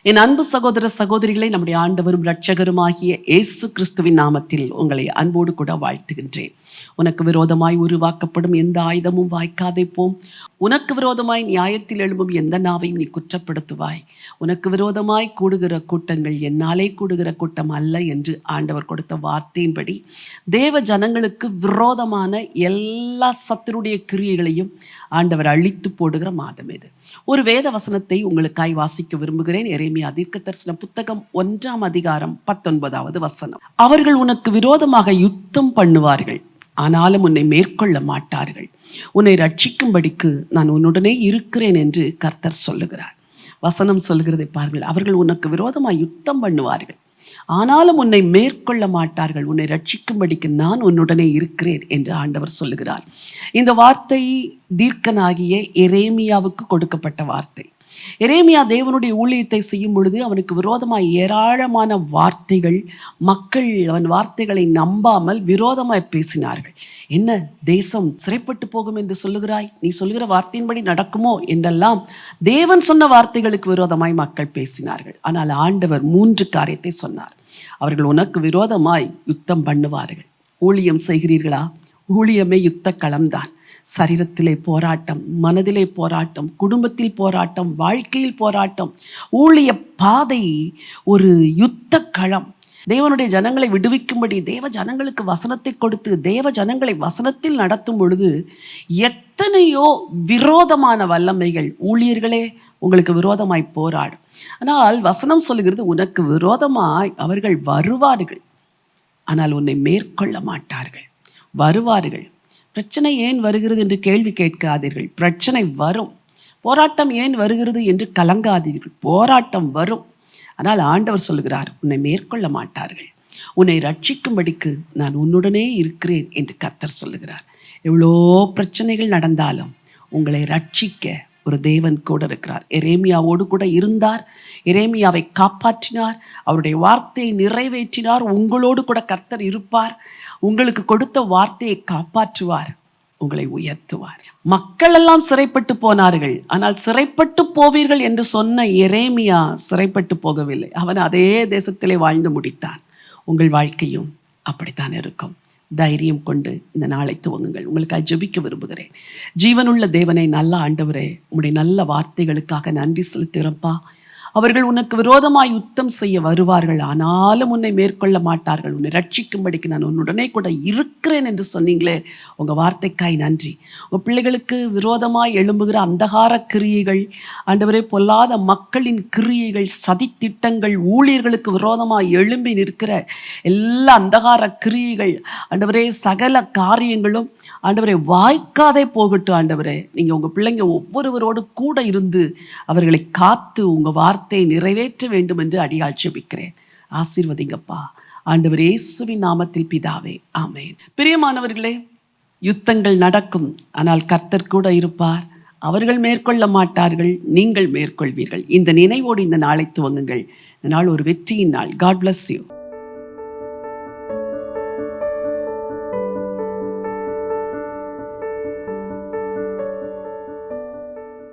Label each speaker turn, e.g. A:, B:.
A: என் அன்பு சகோதர சகோதரிகளை நம்முடைய ஆண்டவரும் இரட்சகருமாகிய இயேசு கிறிஸ்துவின் நாமத்தில் உங்களை அன்போடு கூட வாழ்த்துகின்றேன். உனக்கு விரோதமாய் உருவாக்கப்படும் எந்த ஆயுதமும் வாய்க்காதே போம். உனக்கு விரோதமாய் நியாயத்தில் எழும்பும் எந்த நாவையும் நீ குற்றப்படுத்துவாய். உனக்கு விரோதமாய் கூடுகிற கூட்டங்கள் என்னாலே கூடுகிற கூட்டம் அல்ல என்று ஆண்டவர் கொடுத்த வார்த்தையின்படி தேவ ஜனங்களுக்கு விரோதமான எல்லா சத்துருடைய கிரியைகளையும் ஆண்டவர் அழித்து போடுகிற மாதம் இது. ஒரு வேத வசனத்தை உங்களுக்காய் வாசிக்க விரும்புகிறேன். எரேமியா தீர்க்கதரிசன புத்தகம் 1ஆம் அதிகாரம் 19வது வசனம். அவர்கள் உனக்கு விரோதமாக யுத்தம் பண்ணுவார்கள், ஆனாலும் உன்னை மேற்கொள்ள மாட்டார்கள். உன்னை ரட்சிக்கும்படிக்கு நான் உன்னுடனே இருக்கிறேன் என்று கர்த்தர் சொல்லுகிறார். வசனம் சொல்லுகிறதை பாருங்கள். அவர்கள் உனக்கு விரோதமாக யுத்தம் பண்ணுவார்கள், ஆனாலும் உன்னை மேற்கொள்ள மாட்டார்கள். உன்னை ரட்சிக்கும்படிக்கு நான் உன்னுடனே இருக்கிறேன் என்று ஆண்டவர் சொல்லுகிறார். இந்த வார்த்தை தீர்க்கனாகிய எரேமியாவுக்கு கொடுக்கப்பட்ட வார்த்தை. எரேமியா தேவனுடைய ஊழியத்தை செய்யும் பொழுது அவனுக்கு விரோதமாய் ஏராளமான வார்த்தைகள், மக்கள் அவன் வார்த்தைகளை நம்பாமல் விரோதமாய் பேசினார்கள். என்ன, தேசம் சிறைப்பட்டு போகும் என்று சொல்லுகிறாய், நீ சொல்லுகிற வார்த்தையின்படி நடக்குமோ என்றெல்லாம் தேவன் சொன்ன வார்த்தைகளுக்கு விரோதமாய் மக்கள் பேசினார்கள். ஆனால் ஆண்டவர் 3 காரியத்தை சொன்னார். அவர்கள் உனக்கு விரோதமாய் யுத்தம் பண்ணுவார்கள். ஊழியம் செய்கிறீர்களா? ஊழியமே யுத்த களம்தான். சரீரத்திலே போராட்டம், மனதிலே போராட்டம், குடும்பத்தில் போராட்டம், வாழ்க்கையில் போராட்டம். ஊழிய பாதை ஒரு யுத்த களம். தேவனுடைய ஜனங்களை விடுவிக்கும்படி தேவ ஜனங்களுக்கு வசனத்தை கொடுத்து தேவ ஜனங்களை வசனத்தில் நடத்தும் பொழுது எத்தனையோ விரோதமான வல்லமைகள் ஊழியர்களே உங்களுக்கு விரோதமாய் போராடும். ஆனால் வசனம் சொல்லுகிறது, உனக்கு விரோதமாய் அவர்கள் வருவார்கள், ஆனால் உன்னை மேற்கொள்ள மாட்டார்கள். வருவார்கள். பிரச்சனை ஏன் வருகிறது என்று கேள்வி கேட்காதீர்கள். பிரச்சனை வரும். போராட்டம் ஏன் வருகிறது என்று கலங்காதீர்கள். போராட்டம் வரும். ஆனால் ஆண்டவர் சொல்லுகிறார், உன்னை மேற்கொள்ள மாட்டார்கள். உன்னை ரட்சிக்கும்படிக்கு நான் உன்னுடனே இருக்கிறேன் என்று கர்த்தர் சொல்லுகிறார். எவ்வளோ பிரச்சனைகள் நடந்தாலும் உங்களை ரட்சிக்க ஒரு தேவன் கூட இருக்கிறார். எரேமியாவோடு கூட இருந்தார். எரேமியாவை காப்பாற்றினார். அவருடைய வார்த்தையை நிறைவேற்றினார். உங்களோடு கூட கர்த்தர் இருப்பார். உங்களுக்கு கொடுத்த வார்த்தையை காப்பாற்றுவார். உங்களை உயர்த்துவார். மக்கள் எல்லாம் சிறைப்பட்டு போனார்கள், ஆனால் சிறைப்பட்டு போவீர்கள் என்று சொன்ன எரேமியா சிறைப்பட்டு போகவில்லை. அவன் அதே தேசத்திலே வாழ்ந்து முடித்தான். உங்கள் வாழ்க்கையும் அப்படித்தான் இருக்கும். தைரியம் கொண்டு இந்த நாளை துவங்குங்கள். உங்களுக்கு ஜெபிக்க விரும்புகிறேன். ஜீவனுள்ள தேவனை, நல்ல ஆண்டவரே, உம்முடைய நல்ல வார்த்தைகளுக்காக நன்றி செலுத்துகிறப்பா. அவர்கள் உனக்கு விரோதமாய் யுத்தம் செய்ய வருவார்கள், ஆனாலும் உன்னை மேற்கொள்ள மாட்டார்கள். உன்னை ரட்சிக்கும்படிக்கு நான் உன்னுடனே கூட இருக்கிறேன் என்று சொன்னீங்களே, உங்கள் வார்த்தைக்காய் நன்றி. உங்கள் பிள்ளைகளுக்கு விரோதமாய் எழும்புகிற அந்தகார கிரியைகள், ஆண்டவரே, பொல்லாத மக்களின் கிரியைகள், சதித்திட்டங்கள், ஊழியர்களுக்கு விரோதமாய் எழும்பி நிற்கிற எல்லா அந்தகார கிரியைகள், ஆண்டவரே, சகல காரியங்களும் ஆண்டவரே வாய்க்காதே போகட்டும். ஆண்டவரே, நீங்கள் உங்கள் பிள்ளைங்க ஒவ்வொருவரோடு கூட இருந்து அவர்களை காத்து உங்கள் வார்த்தையை நிறைவேற்ற வேண்டும் என்று அடியால் ஜெபிக்கிறேன். ஆசீர்வதிங்கப்பா. ஆண்டவர் இயேசுவின் நாமத்தில் பிதாவே, ஆமென். பிரியமானவர்களே, யுத்தங்கள் நடக்கும், ஆனால் கர்த்தர் கூட இருப்பார். அவர்கள் மேற்கொள்ள மாட்டார்கள், நீங்கள் மேற்கொள்வீர்கள். இந்த நினைவோடு இந்த நாளை துவங்குங்கள். இந்த நாள் ஒரு வெற்றியின் நாள். God bless you.